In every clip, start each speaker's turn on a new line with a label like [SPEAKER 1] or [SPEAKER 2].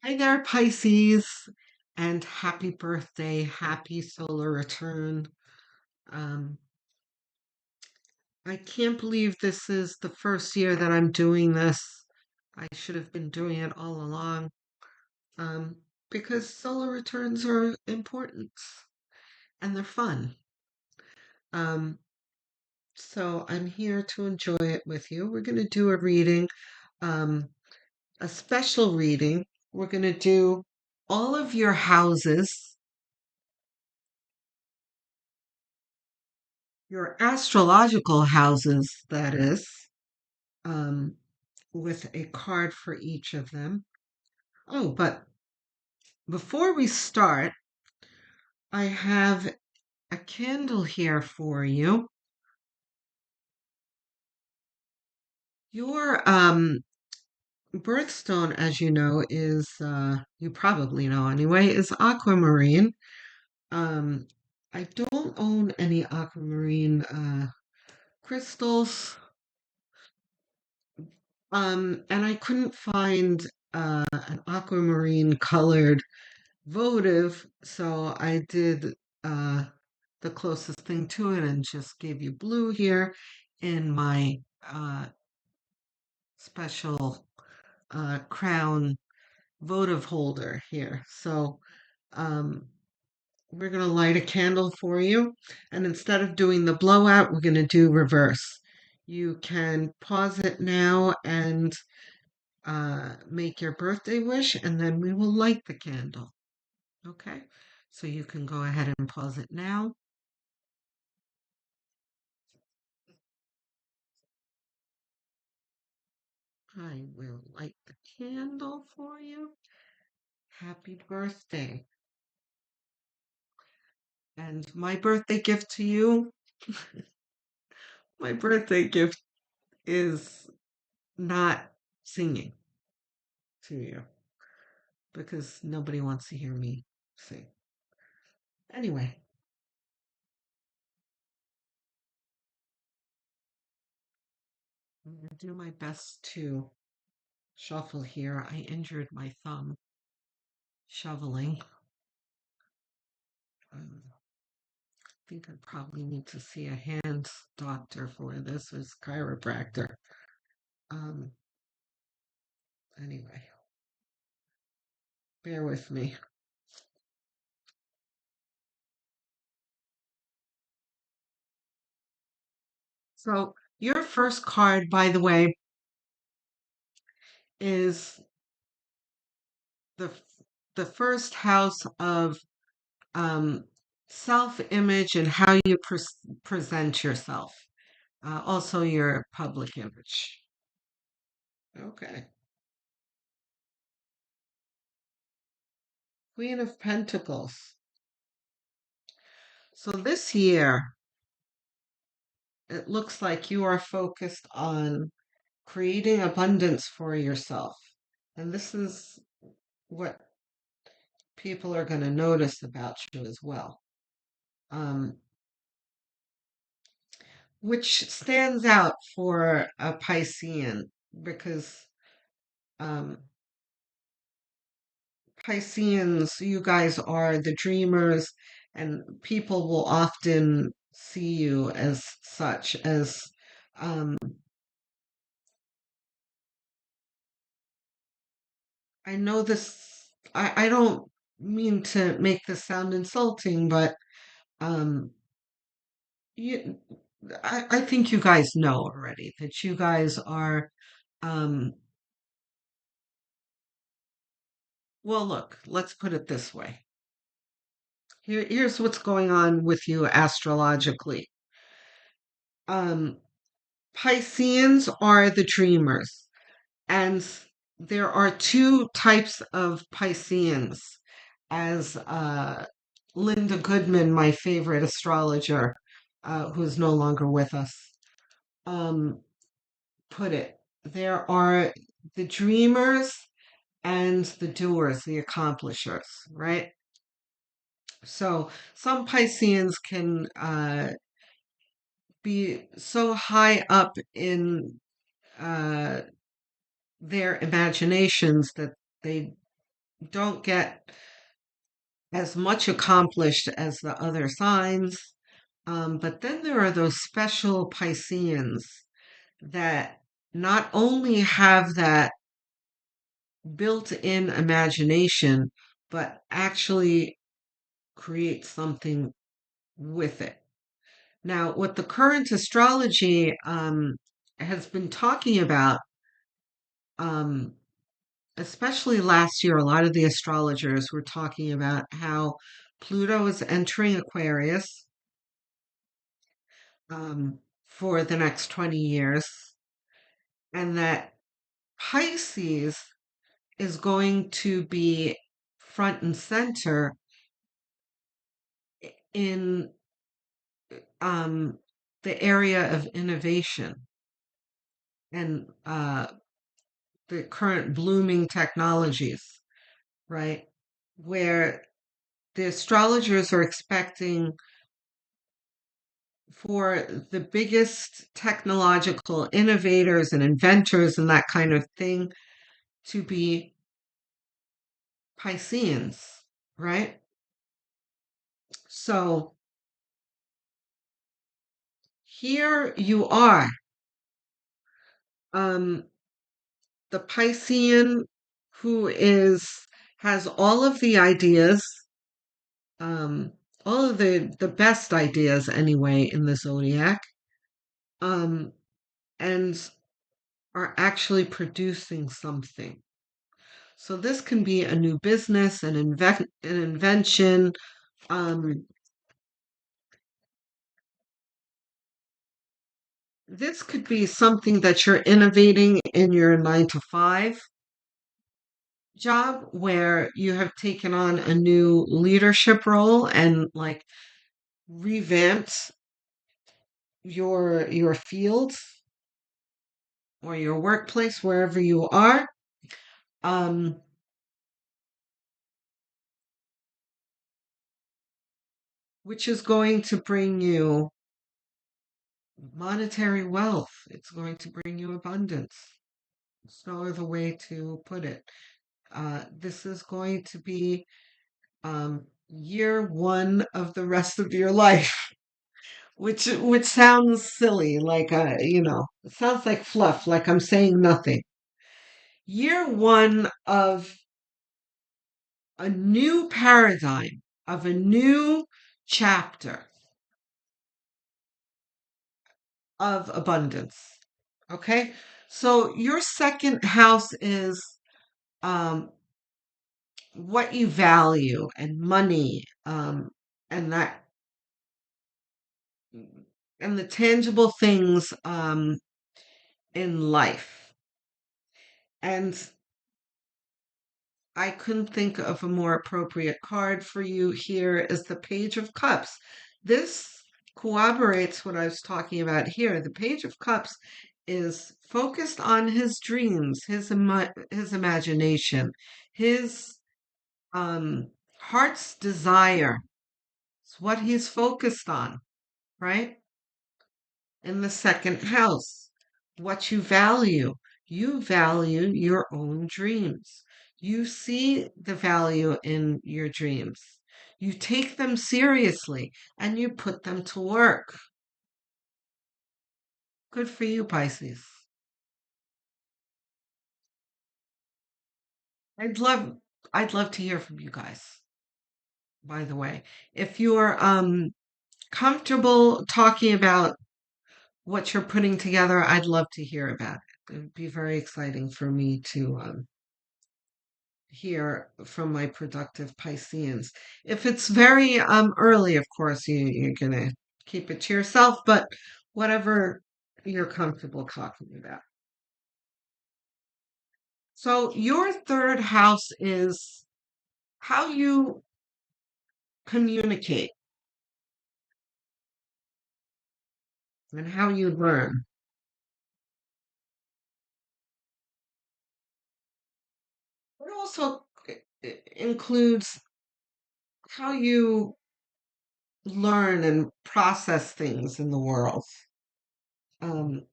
[SPEAKER 1] Hi there, Pisces, and happy birthday, happy solar return. Um, I can't believe this is the first year that I'm doing this. I should have been doing it all along, um, because solar returns are important and they're fun. Um, so I'm here to enjoy it with you. We're going to do a reading, um, a special reading. We're going to do all of your houses, your astrological houses, that is, um, with a card for each of them. Oh, but before we start, I have a candle here for you. Your birthstone, as you know, is, you probably know anyway, is aquamarine. Um, I don't own any aquamarine crystals, and I couldn't find an aquamarine colored votive, so I did uh, the closest thing to it and just gave you blue here in my uh, special crown votive holder here. So um, we're going to light a candle for you, and instead of doing the blowout, we're going to do reverse. You can pause it now and make your birthday wish, and then we will light the candle. Okay? So you can go ahead and pause it now. I will light the candle for you. Happy birthday. And my birthday gift to you, my birthday gift is not singing to you because nobody wants to hear me sing. Anyway, I'm going to do my best to shuffle here. I injured my thumb shoveling. I think I probably need to see a hand doctor for this, or chiropractor. Um, anyway, bear with me. So, your first card, by the way, is the the first house of um, self-image and how you present yourself. Also, your public image. Okay. Queen of Pentacles. So this year, it looks like you are focused on creating abundance for yourself. And this is what people are going to notice about you as well. Um, which stands out for a Piscean because um, Pisceans, you guys are the dreamers, and people will often see you as such, as um, I know this, I don't mean to make this sound insulting, but um, you, I think you guys know already that you guys are, um, well, look, let's put it this way. Here's what's going on with you astrologically. Um, Pisceans are the dreamers, and there are two types of Pisceans, as Linda Goodman, my favorite astrologer, who's no longer with us, um, put it. There are the dreamers and the doers, the accomplishers, right? So some Pisceans can be so high up in uh, their imaginations that they don't get as much accomplished as the other signs. But then there are those special Pisceans that not only have that built-in imagination, but actually create something with it. Now, what the current astrology has been talking about, um, especially last year, a lot of the astrologers were talking about how Pluto is entering Aquarius um, for the next 20 years, and that Pisces is going to be front and center in um, the area of innovation and the current blooming technologies, right? Where the astrologers are expecting for the biggest technological innovators and inventors and that kind of thing to be Pisceans, right? So here you are, um, the Piscean who is has all of the ideas, um, all of the best ideas anyway in the zodiac, um, and are actually producing something. So this can be a new business, an invention. Um, this could be something that you're innovating in your 9 to 5 job where you have taken on a new leadership role and like revamped your field or your workplace wherever you are, um, which is going to bring you monetary wealth. It's going to bring you abundance. There's no other way to put it. This is going to be year one of the rest of your life, which sounds silly, like it sounds like fluff, like I'm saying nothing. Year one of a new paradigm, of a new chapter of abundance. Okay, so your second house is um, what you value and money, and that and the tangible things in life. And I couldn't think of a more appropriate card for you here is the Page of Cups. This corroborates what I was talking about here. The Page of Cups is focused on his dreams, his imagination, his heart's desire. It's what he's focused on, right? In the second house, what you value. You value your own dreams. You see the value in your dreams. You take them seriously and you put them to work. Good for you, Pisces. I'd love I'd love to hear from you guys, by the way. If you're comfortable talking about what you're putting together, I'd love to hear about it. It would be very exciting for me to hear from my productive Pisceans. If it's very early, of course, you're gonna keep it to yourself, but whatever you're comfortable talking about. So your third house is how you communicate and how you learn. It also includes how you learn and process things in the world. Um,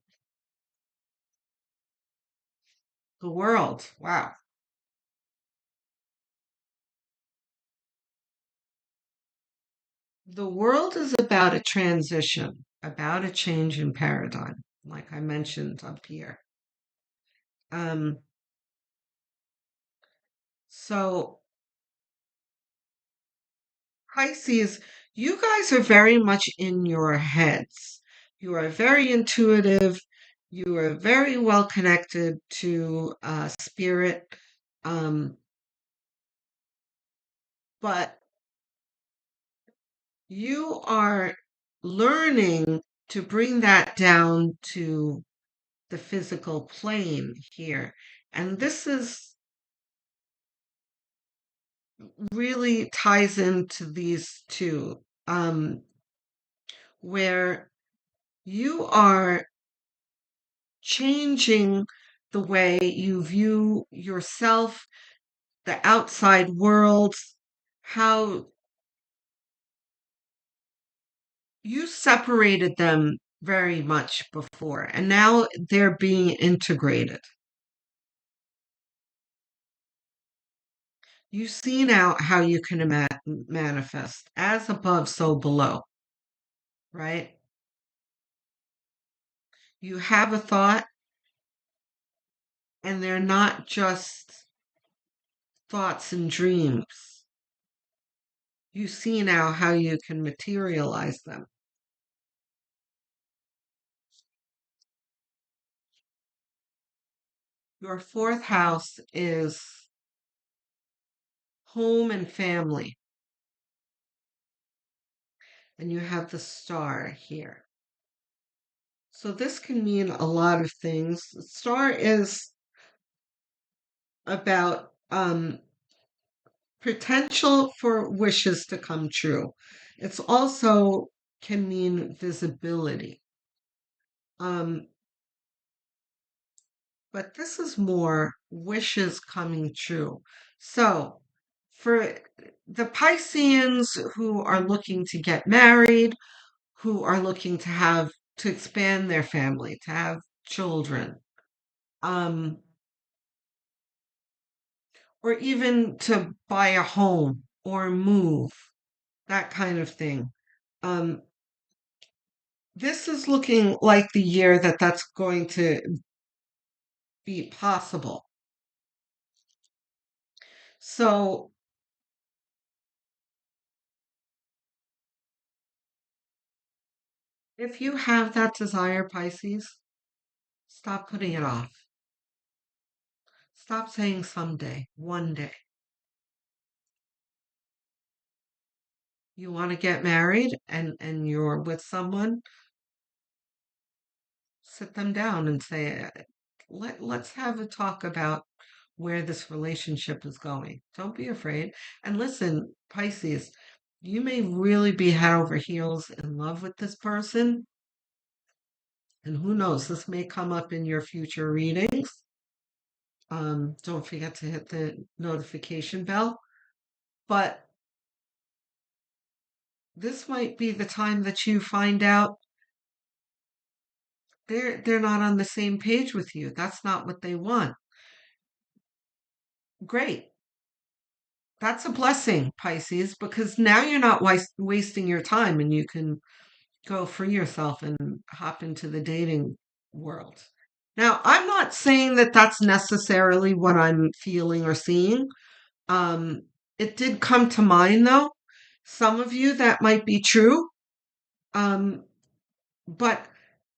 [SPEAKER 1] the world, wow. The world is about a transition, about a change in paradigm, like I mentioned up here. Um, so Pisces, you guys are very much in your heads. You are very intuitive. You are very well connected to spirit. Um, but you are learning to bring that down to the physical plane here. And this is really ties into these two, where you are changing the way you view yourself, the outside world, how you separated them very much before, and now they're being integrated. You see now how you can manifest as above, so below, right? You have a thought, and they're not just thoughts and dreams. You see now how you can materialize them. Your fourth house is home and family, and you have the star here. So this can mean a lot of things. The star is about potential for wishes to come true. It's also can mean visibility. Um, but this is more wishes coming true. So for the Pisceans who are looking to get married, who are looking to expand their family, to have children, um, or even to buy a home or move, that kind of thing. Um, this is looking like the year that that's going to be possible. So if you have that desire, Pisces, stop putting it off. Stop saying someday, one day. You want to get married and you're with someone, sit them down and say, let's have a talk about where this relationship is going. Don't be afraid. And listen, Pisces, you may really be head over heels in love with this person. And who knows, this may come up in your future readings. Don't forget to hit the notification bell. But this might be the time that you find out they're not on the same page with you. That's not what they want. Great. That's a blessing, Pisces, because now you're not wasting your time and you can go free yourself and hop into the dating world. Now, I'm not saying that that's necessarily what I'm feeling or seeing. Um, it did come to mind, though. Some of you that might be true. Um, but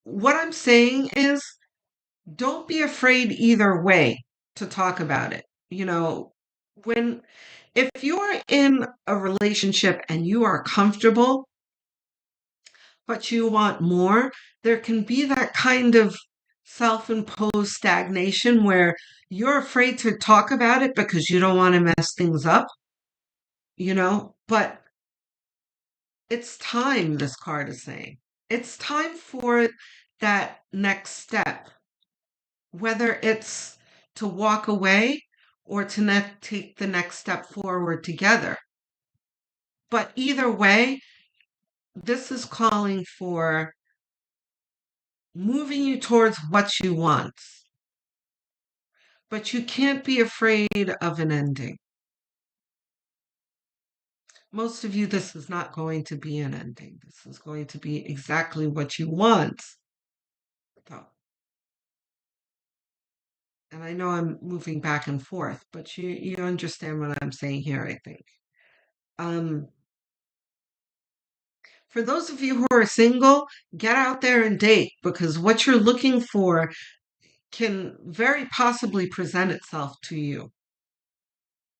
[SPEAKER 1] what I'm saying is don't be afraid either way to talk about it. You know, when if you're in a relationship and you are comfortable, but you want more, there can be that kind of self imposed stagnation where you're afraid to talk about it because you don't want to mess things up, but it's time, this card is saying. It's time for that next step, whether it's to walk away or to take the next step forward together. But either way, this is calling for moving you towards what you want. But you can't be afraid of an ending. most of you, this is not going to be an ending. This is going to be exactly what you want. So, and I know I'm moving back and forth, but you understand what I'm saying here, I think. Um, for those of you who are single, get out there and date because what you're looking for can very possibly present itself to you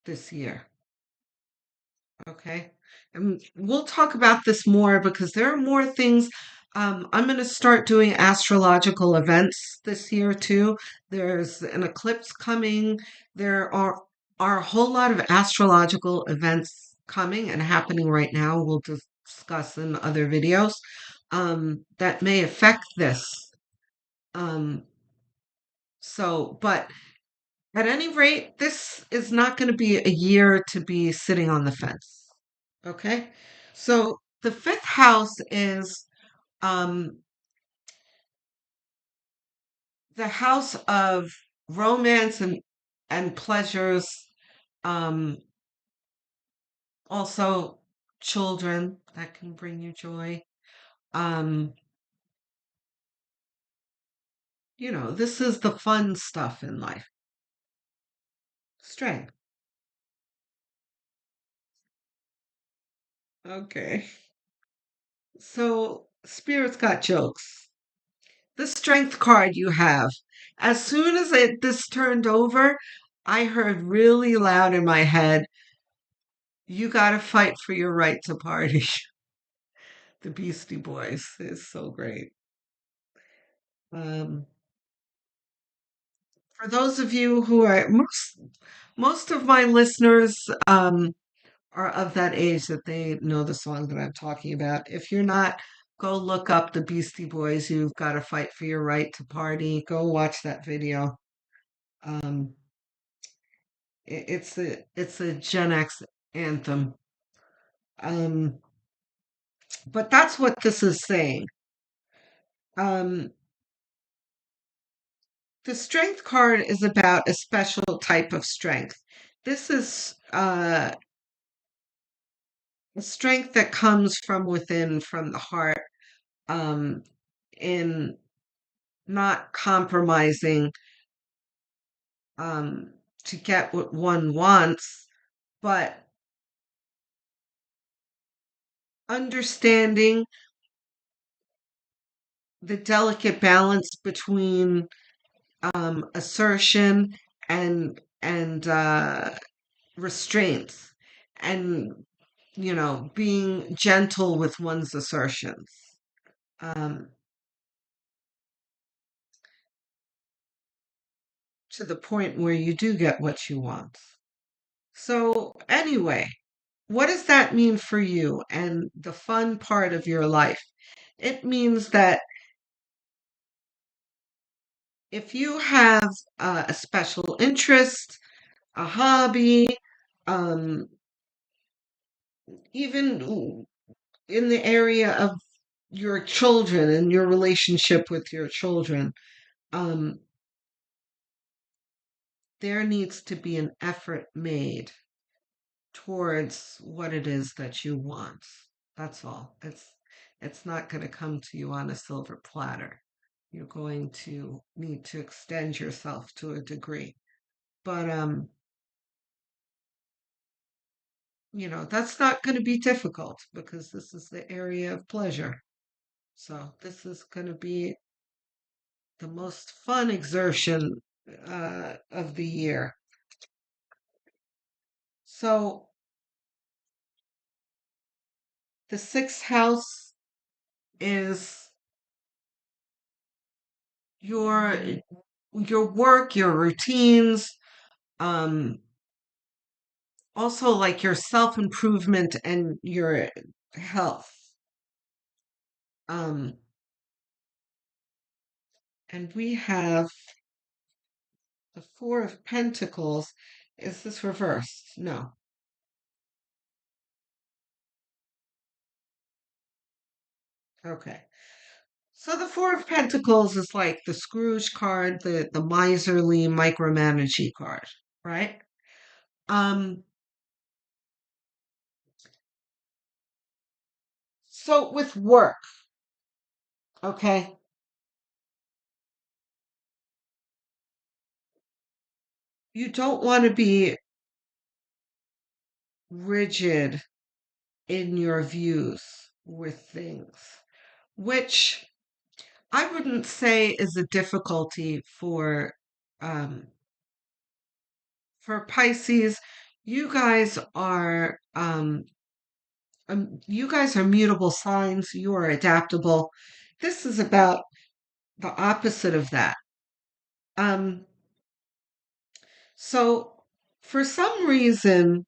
[SPEAKER 1] this year. Okay. And we'll talk about this more because there are more things. I'm going to start doing astrological events this year too. There's an eclipse coming. There are a whole lot of astrological events coming and happening right now. We'll discuss in other videos that may affect this. Um, but at any rate, this is not going to be a year to be sitting on the fence. Okay. So the fifth house is um, the house of romance and pleasures, um, also children that can bring you joy. Um, this is the fun stuff in life. Strength. Okay. So Spirit's got jokes. The strength card you have. As soon as this turned over, I heard really loud in my head, you got to fight for your right to party. The Beastie Boys is so great. Um, for those of you who are most of my listeners are of that age that they know the song that I'm talking about. If you're not, go look up the Beastie Boys. You've got to fight for your right to party. Go watch that video. Um, it's a Gen X anthem. Um, but that's what this is saying. Um, the strength card is about a special type of strength. This is a strength that comes from within, from the heart, um, in not compromising um, to get what one wants, but understanding the delicate balance between assertion and restraints, and being gentle with one's assertions, um, to the point where you do get what you want. So anyway, what does that mean for you and the fun part of your life? It means that if you have a special interest, a hobby, um, even in the area of your children and your relationship with your children, um, there needs to be an effort made towards what it is that you want. That's all. It's not going to come to you on a silver platter. You're going to need to extend yourself to a degree. But that's not going to be difficult because this is the area of pleasure. So this is going to be the most fun exertion of the year. So the sixth house is your your work, your routines, um, also like your self-improvement and your health. Um, and we have the Four of Pentacles. Is this reversed? No. Okay. So the Four of Pentacles is like the Scrooge card, the miserly micromanaging card, right? Um, So with work, okay, you don't want to be rigid in your views with things, which I wouldn't say is a difficulty um for Pisces. You guys are you guys are mutable signs. You are adaptable. This is about the opposite of that. Um, so for some reason,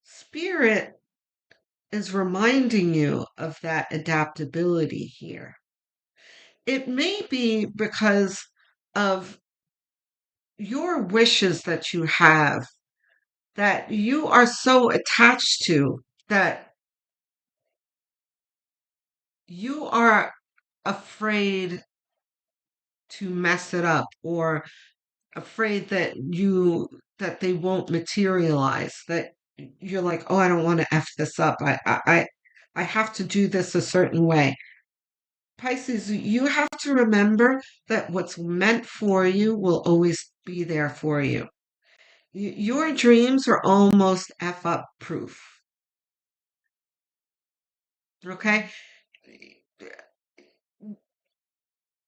[SPEAKER 1] spirit is reminding you of that adaptability here. It may be because of your wishes that you have that you are so attached to that you are afraid to mess it up or afraid that they won't materialize, that you're like, oh, I don't want to f this up. I have to do this a certain way. Pisces, you have to remember that what's meant for you will always be there for you. Your dreams are almost f up proof. Okay,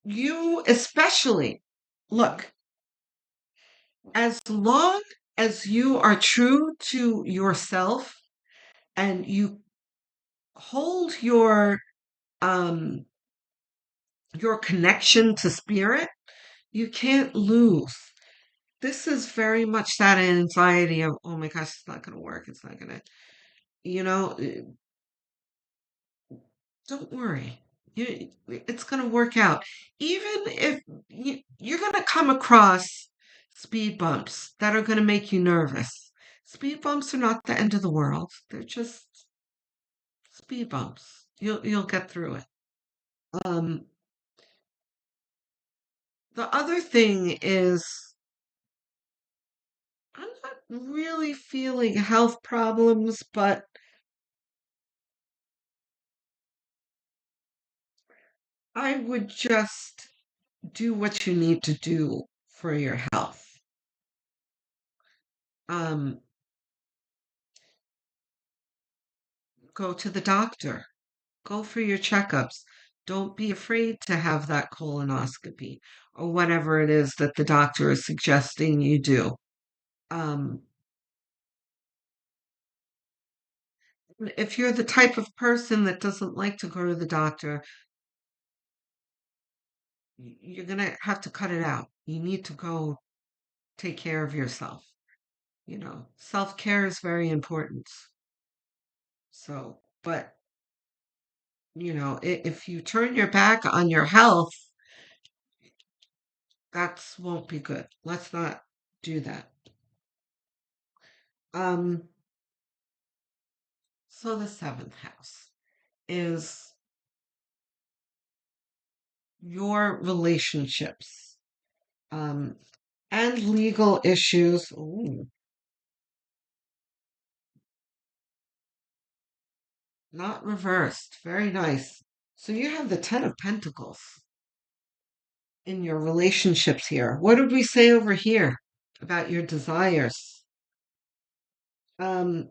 [SPEAKER 1] you especially look, as long as you are true to yourself and you hold um your connection to spirit, you can't lose. This is very much that anxiety of, oh my gosh, it's not going to work. It's not going to, you know, don't worry. It's going to work out. Even if you're going to come across speed bumps that are going to make you nervous. Speed bumps are not the end of the world. They're just speed bumps. You'll get through it. Um, the other thing is I'm not really feeling health problems, but I would just do what you need to do for your health. Um, go to the doctor, go for your checkups. Don't be afraid to have that colonoscopy or whatever it is that the doctor is suggesting you do. Um, if you're the type of person that doesn't like to go to the doctor, you're going to have to cut it out. You need to go take care of yourself. Self-care is very important. So, but, if you turn your back on your health, that won't be good. Let's not do that. Um, so the seventh house is your relationships, um, and legal issues. Ooh, not reversed. Very nice. So you have the Ten of Pentacles in your relationships here. What did we say over here about your desires? Um,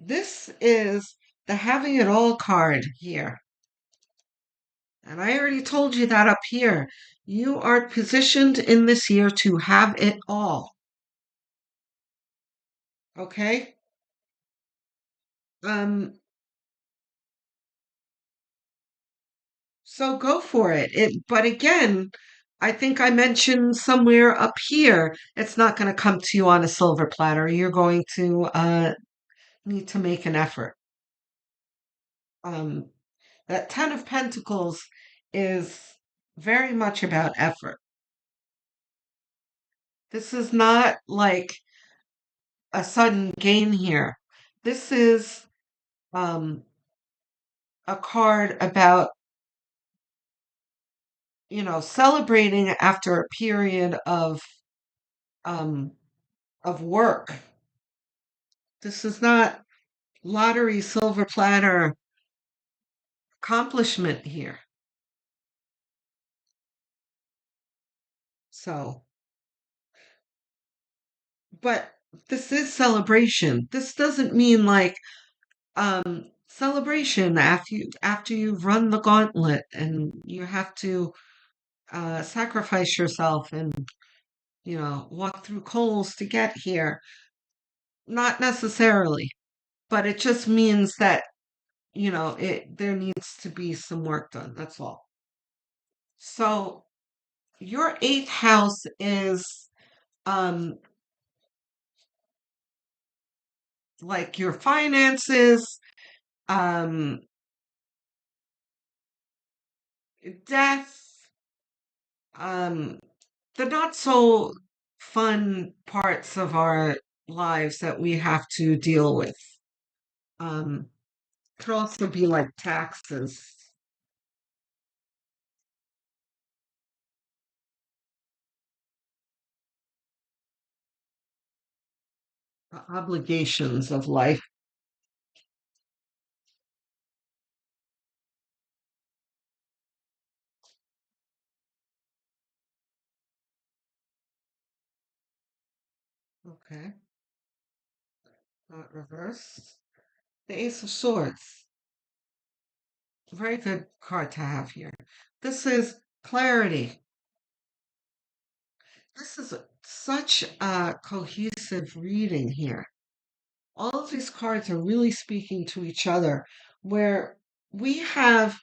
[SPEAKER 1] this is the having it all card here. And I already told you that up here. You are positioned in this year to have it all. Okay? Um, so go for it. But again, I think I mentioned somewhere up here, it's not going to come to you on a silver platter. You're going to need to make an effort. Um, that Ten of Pentacles is very much about effort. This is not like a sudden gain here. This is um, a card about, celebrating after a period um, of work. This is not lottery silver platter. accomplishment here. So, but this is celebration. This doesn't mean like celebration after you've run the gauntlet and you have to sacrifice yourself and walk through coals to get here. Not necessarily, but it just means that it there needs to be some work done. That's all. So your eighth house is um like your finances, um death, um the not so fun parts of our lives that we have to deal with. Um could also be like taxes, obligations of life. Okay, not reversed. The Ace of Swords. Very good card to have here. This is clarity. This is such a cohesive reading here. All of these cards are really speaking to each other, where we have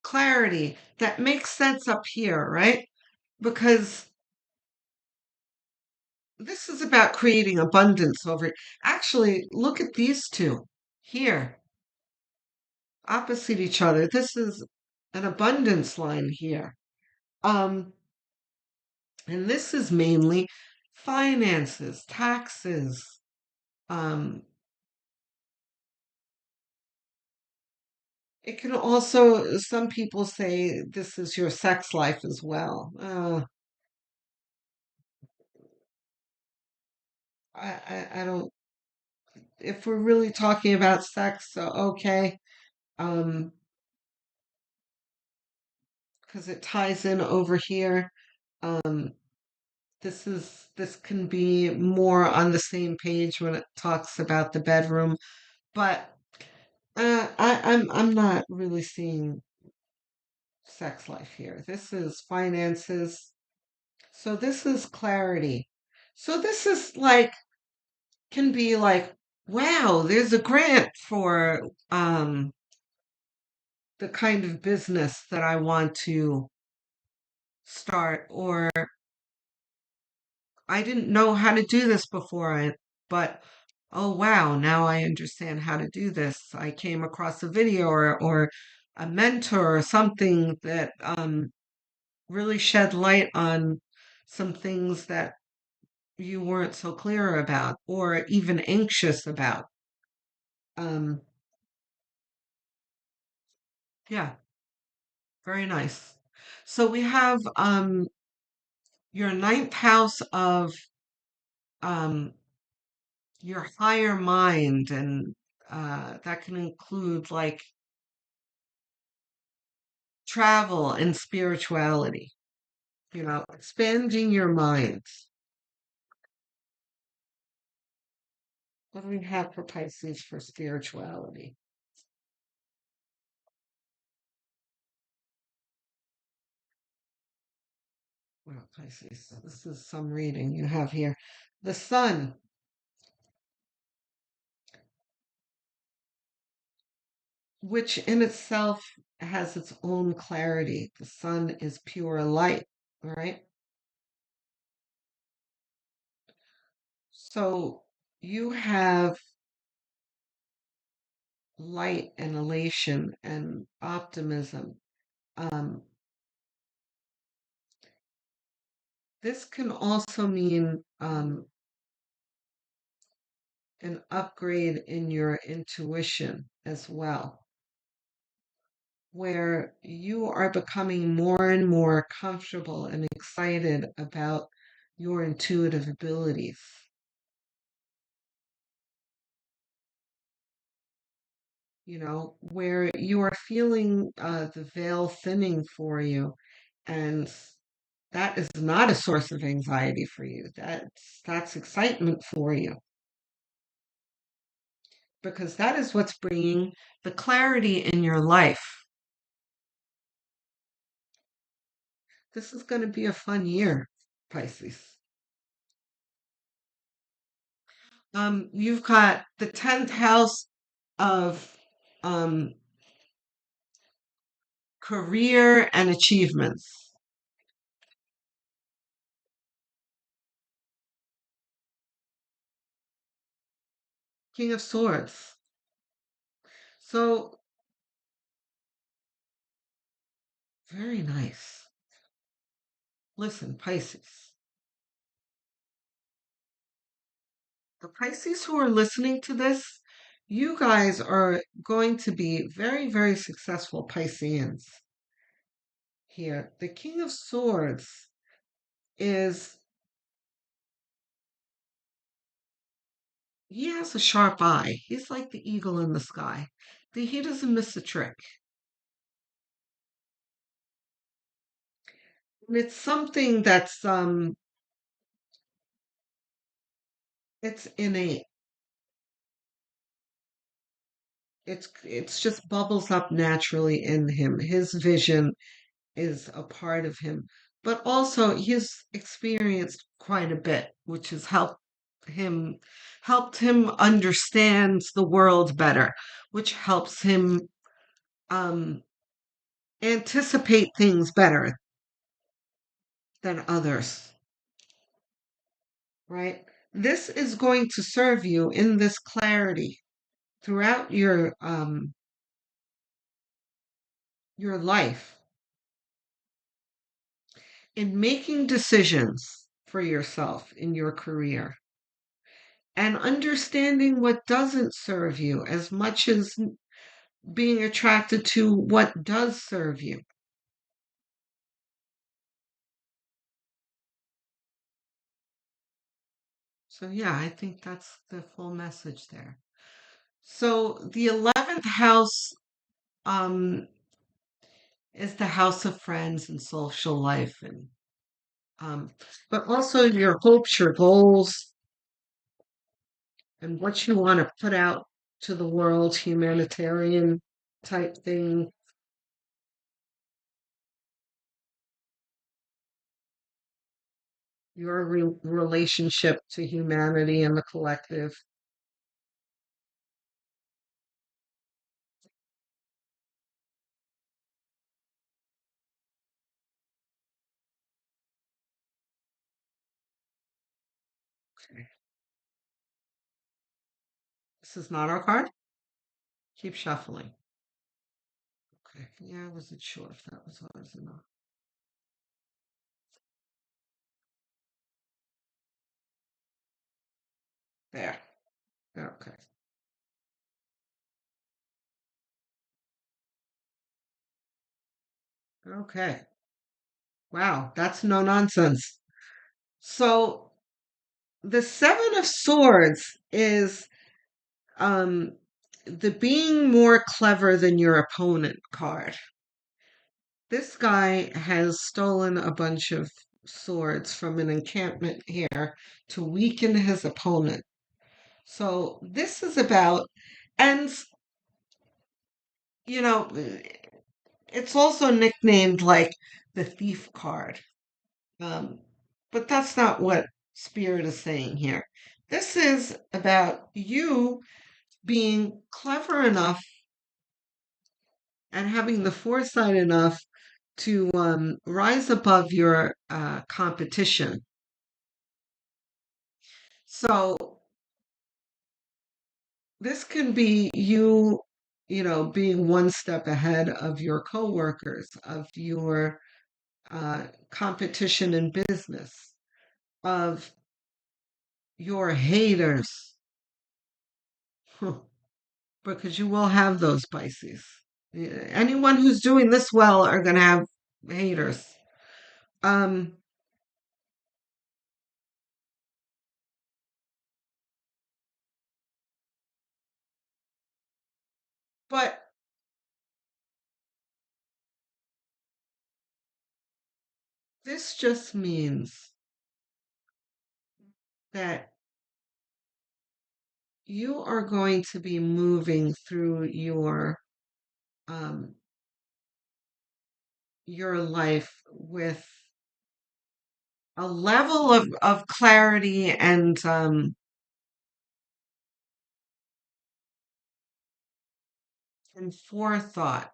[SPEAKER 1] clarity that makes sense up here, right? Because this is about creating abundance over. Actually, look at these two here, opposite each other. This is an abundance line here. Um, and this is mainly finances, taxes. Um, it can also, some people say this is your sex life as well. I don't, if we're really talking about sex, okay. Um, because it ties in over here. Um, this can be more on the same page when it talks about the bedroom, but I'm not really seeing sex life here. This is finances. So this is clarity. So this is like can be like, wow, there's a grant for the kind of business that I want to start, or I didn't know how to do this before, but oh wow, now I understand how to do this. I came across a video or a mentor or something that really shed light on some things that you weren't so clear about or even anxious about. Um, yeah, very nice. So we have your ninth house of um, your higher mind, and that can include like travel and spirituality, expanding your mind. What do we have for Pisces for spirituality? Well, Pisces, this is some reading you have here. The sun, which in itself has its own clarity. The sun is pure light, all right? So you have light and elation and optimism. Um, this can also mean an upgrade in your intuition as well, where you are becoming more and more comfortable and excited about your intuitive abilities. where you are feeling the veil thinning for you. And that is not a source of anxiety for you. That's excitement for you because that is what's bringing the clarity in your life. This is going to be a fun year, Pisces. You've got the 10th house of um, career and achievements. King of Swords. So, very nice. Listen, Pisces. The Pisces who are listening to this, you guys are going to be very, very successful Pisceans here. The King of Swords is, he has a sharp eye. He's like the eagle in the sky. He doesn't miss a trick. And it's something it's innate. It's just bubbles up naturally in him. His vision is a part of him, but also he's experienced quite a bit, which has him helped him understand the world better, which helps him um, anticipate things better than others, right? This is going to serve you in this clarity throughout your life in making decisions for yourself in your career and understanding what doesn't serve you as much as being attracted to what does serve you. So, yeah, I think that's the full message there. So, the 11th house um, is the house of friends and social life, and um, but also your hopes, your goals, and what you want to put out to the world, humanitarian type thing. Your relationship to humanity and the collective. Okay. This is not our card. Keep shuffling. Okay. Yeah, I wasn't sure if that was ours or not. There. Okay. Okay. Wow, that's no nonsense. So the Seven of Swords is um the being more clever than your opponent card. This guy has stolen a bunch of swords from an encampment here to weaken his opponent. So this is about, and you know, it's also nicknamed like the thief card. Um, but that's not what Spirit is saying here. This is about you being clever enough and having the foresight enough to rise above your competition. So this can be being one step ahead of your coworkers, of your competition in business, of your haters, because you will have those Pisces. Anyone who's doing this well are going to have haters. Um, But this just means that you are going to be moving through um your life with a level of clarity and forethought.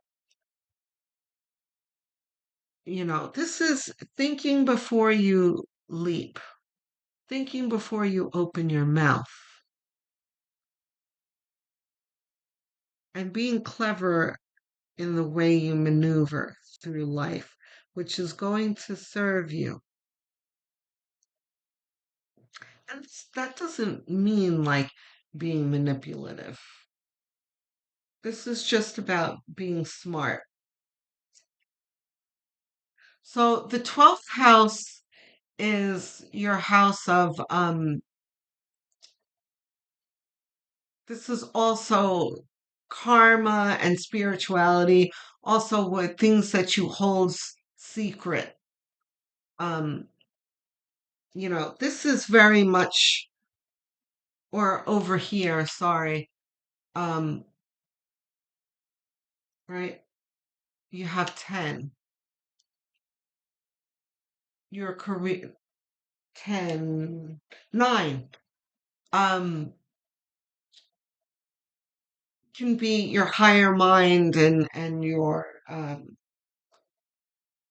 [SPEAKER 1] This is thinking before you leap, thinking before you open your mouth, and being clever in the way you maneuver through life, which is going to serve you. And that doesn't mean like being manipulative. This is just about being smart. So the 12th house is your house of this is also karma and spirituality, also what things that you hold secret. Um, this is very much, or over here, sorry. Um, right? You have 10. Your career 10, 9. Um, can be your higher mind and your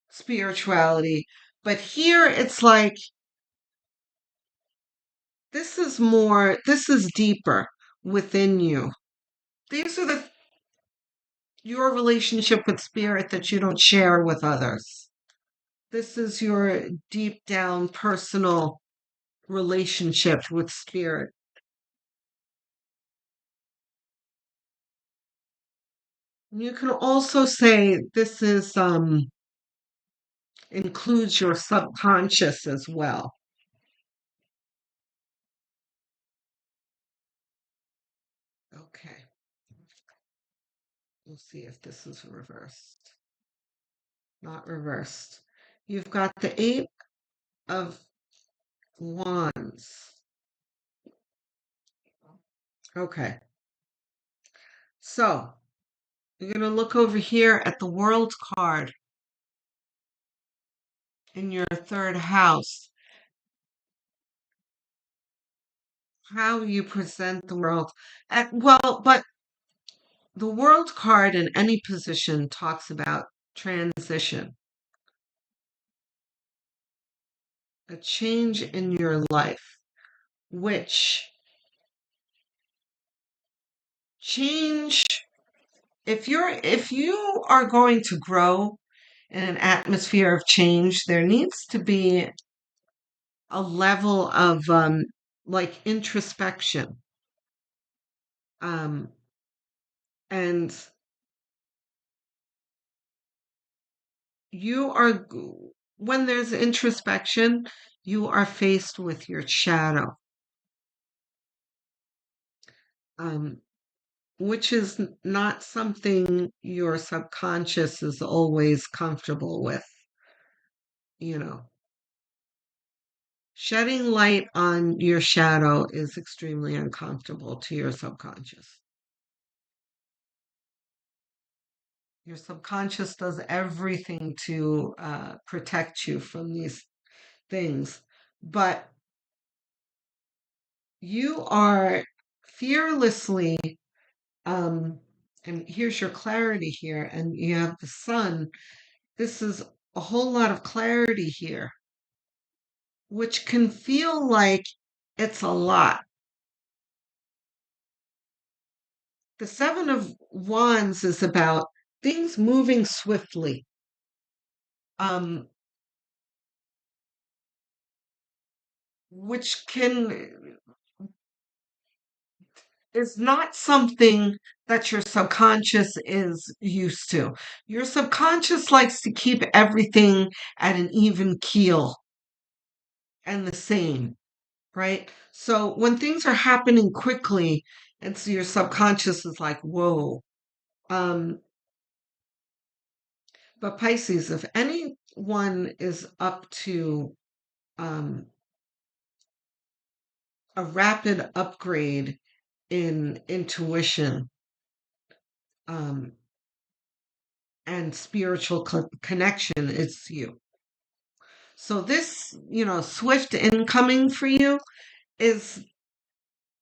[SPEAKER 1] spirituality. But here it's like this is deeper within you. These are your relationship with spirit that you don't share with others. This is your deep down personal relationship with spirit. You can also say this is includes your subconscious as well. Okay, we'll see if this is reversed. Not reversed. You've got the 8 of Wands. Okay, so you're going to look over here at the World card in your third house. How you present the world. But the World card in any position talks about transition, a change in your life, which change, if you are going to grow in an atmosphere of change, there needs to be a level of like introspection. Um, and you are, when there's introspection, you are faced with your shadow, um, which is not something your subconscious is always comfortable with. You know, shedding light on your shadow is extremely uncomfortable to your subconscious. Your subconscious does everything to protect you from these things, but you are fearlessly, um, and here's your clarity here, and you have the sun. This is a whole lot of clarity here, which can feel like it's a lot. The Seven of Wands is about things moving swiftly, um, which can is not something that your subconscious is used to. Your subconscious likes to keep everything at an even keel and the same, right? So when things are happening quickly, and so your subconscious is like, whoa. Um, but Pisces, if anyone is up to um, a rapid upgrade in intuition um, and spiritual connection, it's you. So this, swift incoming for you is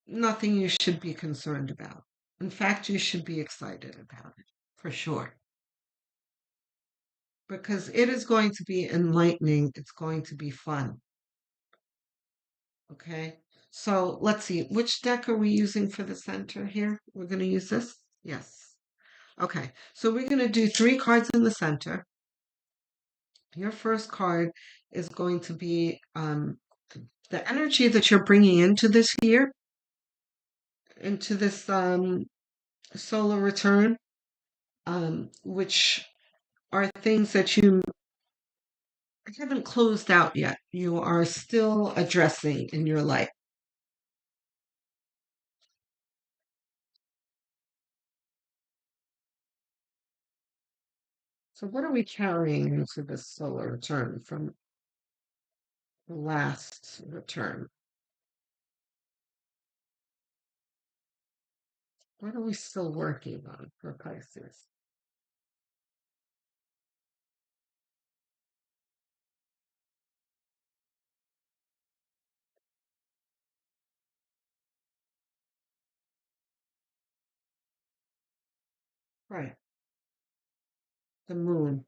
[SPEAKER 1] nothing you should be concerned about. In fact, you should be excited about it for sure because it is going to be enlightening. It's going to be fun. Okay. So let's see. Which deck are we using for the center here? We're going to use this? Yes. Okay. So we're going to do 3 cards in the center. Your first card is going to be the energy that you're bringing into this year, into this solar return, which are things that you haven't closed out yet. You are still addressing in your life. So, what are we carrying into this solar return from the last return? What are we still working on for Pisces? Right, the moon.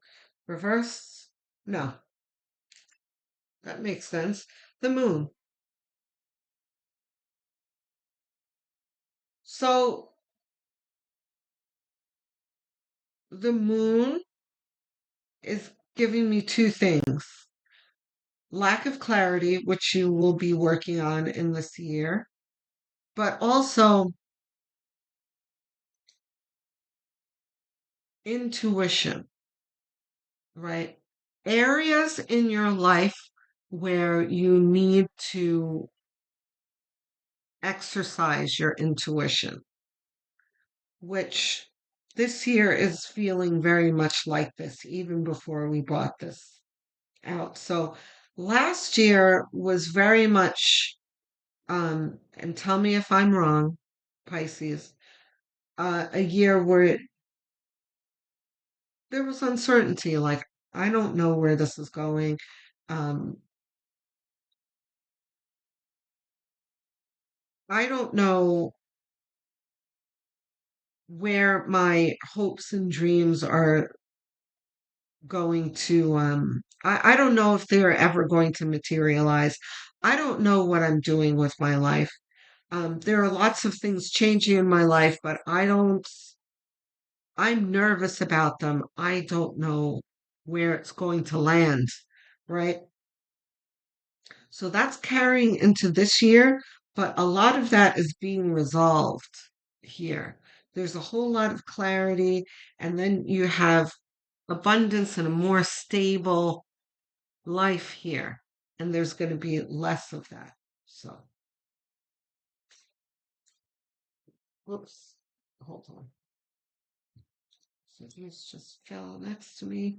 [SPEAKER 1] Reverse? No, that makes sense. The moon. So, the moon is giving me 2 things: lack of clarity, which you will be working on in this year, but also intuition, right? Areas in your life where you need to exercise your intuition, which this year is feeling very much like this, even before we brought this out. So last year was very much, and tell me if I'm wrong, Pisces, a year where there was uncertainty, like, I don't know where this is going. Um, I don't know where my hopes and dreams are going to I don't know if they're ever going to materialize. I don't know what I'm doing with my life. There are lots of things changing in my life, but I'm nervous about them. I don't know where it's going to land, right? So that's carrying into this year, but a lot of that is being resolved here. There's a whole lot of clarity, and then you have abundance and a more stable life here. And there's going to be less of that. So, whoops, hold on. So these just fell next to me.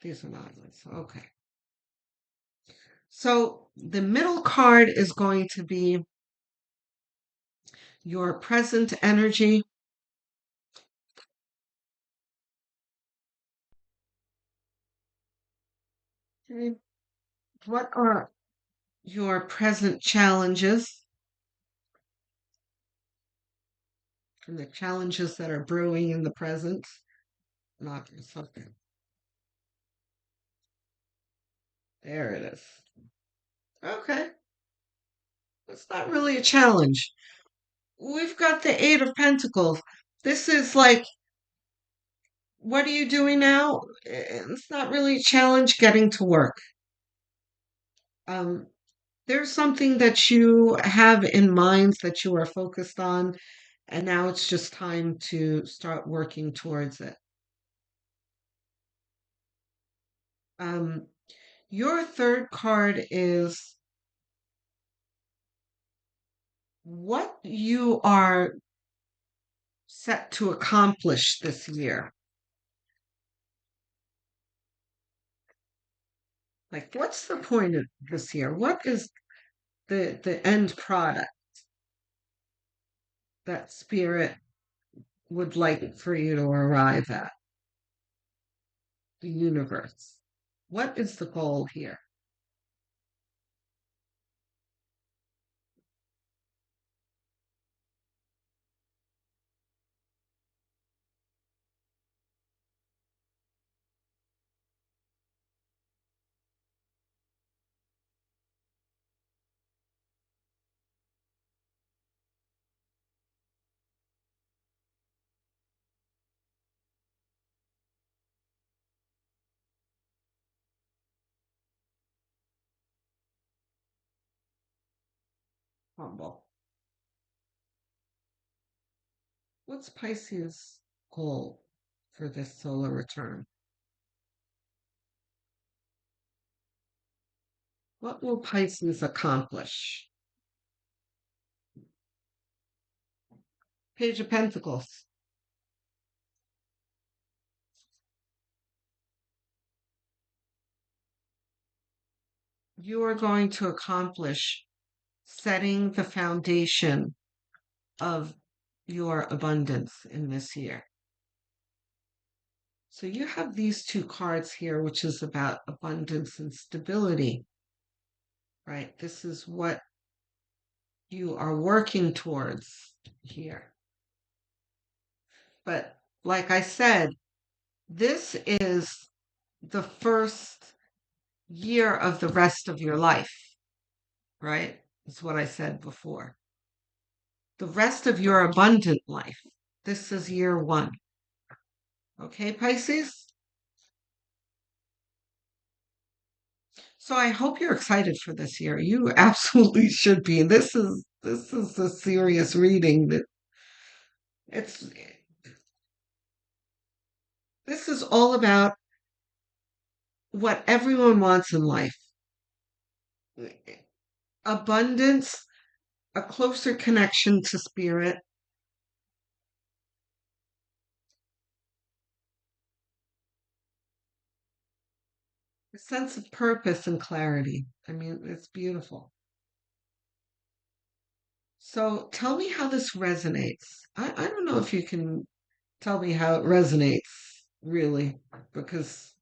[SPEAKER 1] These are not nice. Okay. So the middle card is going to be your present energy. Okay. What are your present challenges and the challenges that are brewing in the present? Not something. There it is. Okay. It's not really a challenge. We've got the Eight of Pentacles. This is like, what are you doing now? It's not really a challenge getting to work. Um, there's something that you have in mind that you are focused on, and now it's just time to start working towards it. Um, your third card is what you are set to accomplish this year? Like, what's the point of this year? What is the end product that spirit would like for you to arrive at? The universe. What is the goal here? Humble. What's Pisces' goal for this solar return? What will Pisces accomplish? Page of Pentacles. You are going to accomplish setting the foundation of your abundance in this year. So you have these two cards here, which is about abundance and stability, right? This is what you are working towards here. But like I said, this is the first year of the rest of your life, right? Is what I said before. The rest of your abundant life. This is year one. Okay, Pisces? So I hope you're excited for this year. You absolutely should be. And this is a serious reading that it's this is all about what everyone wants in life. Abundance, a closer connection to spirit, a sense of purpose and clarity. I mean, it's beautiful. So tell me how this resonates. I don't know if you can tell me how it resonates, really, because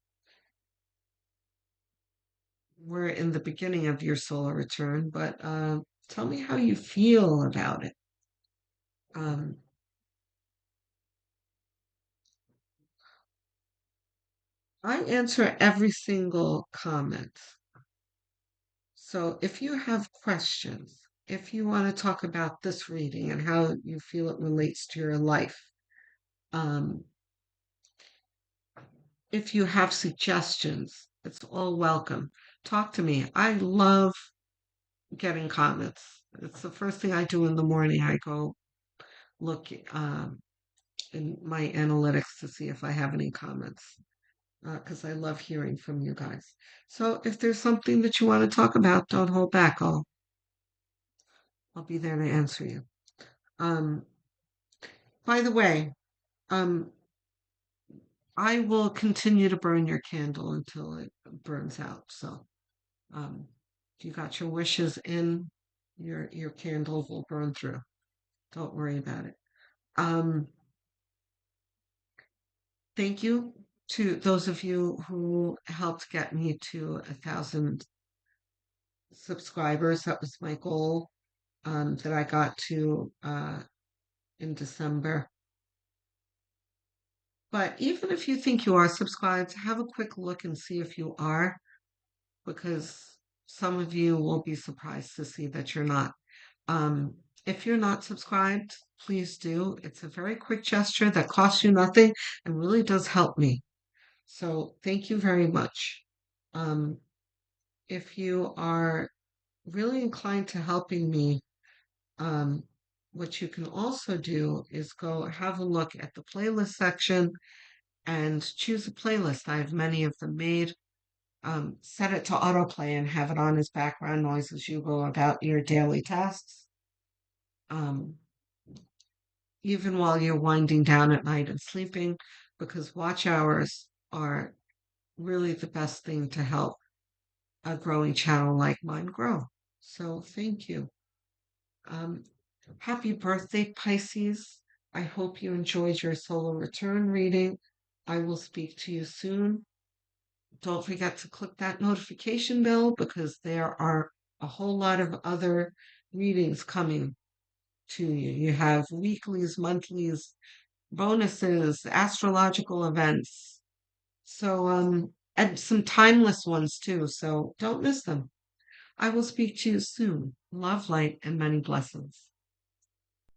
[SPEAKER 1] we're in the beginning of your solar return, but tell me how you feel about it. Um, I answer every single comment. So if you have questions, if you want to talk about this reading and how you feel it relates to your life, um, if you have suggestions, it's all welcome. Talk to me. I love getting comments. It's the first thing I do in the morning. I go look in my analytics to see if I have any comments because I love hearing from you guys. So if there's something that you want to talk about, don't hold back. I'll be there to answer you. Um, by the way, um, I will continue to burn your candle until it burns out. So if you got your wishes in, your candle will burn through. Don't worry about it. Um, thank you to those of you who helped get me to 1,000 subscribers. That was my goal that I got to in December. But even if you think you are subscribed, have a quick look and see if you are, because some of you will be surprised to see that you're not. Um, if you're not subscribed, please do. It's a very quick gesture that costs you nothing and really does help me. So thank you very much. Um, if you are really inclined to helping me, um, what you can also do is go have a look at the playlist section and choose a playlist. I have many of them made. Set it to autoplay and have it on as background noise as you go about your daily tasks. Um, even while you're winding down at night and sleeping, because watch hours are really the best thing to help a growing channel like mine grow. So thank you. Um, Happy birthday, Pisces. I hope you enjoyed your solar return reading. I will speak to you soon. Don't forget to click that notification bell because there are a whole lot of other readings coming to you. You have weeklies, monthlies, bonuses, astrological events. So, and some timeless ones too. So don't miss them. I will speak to you soon. Love, light, and many blessings.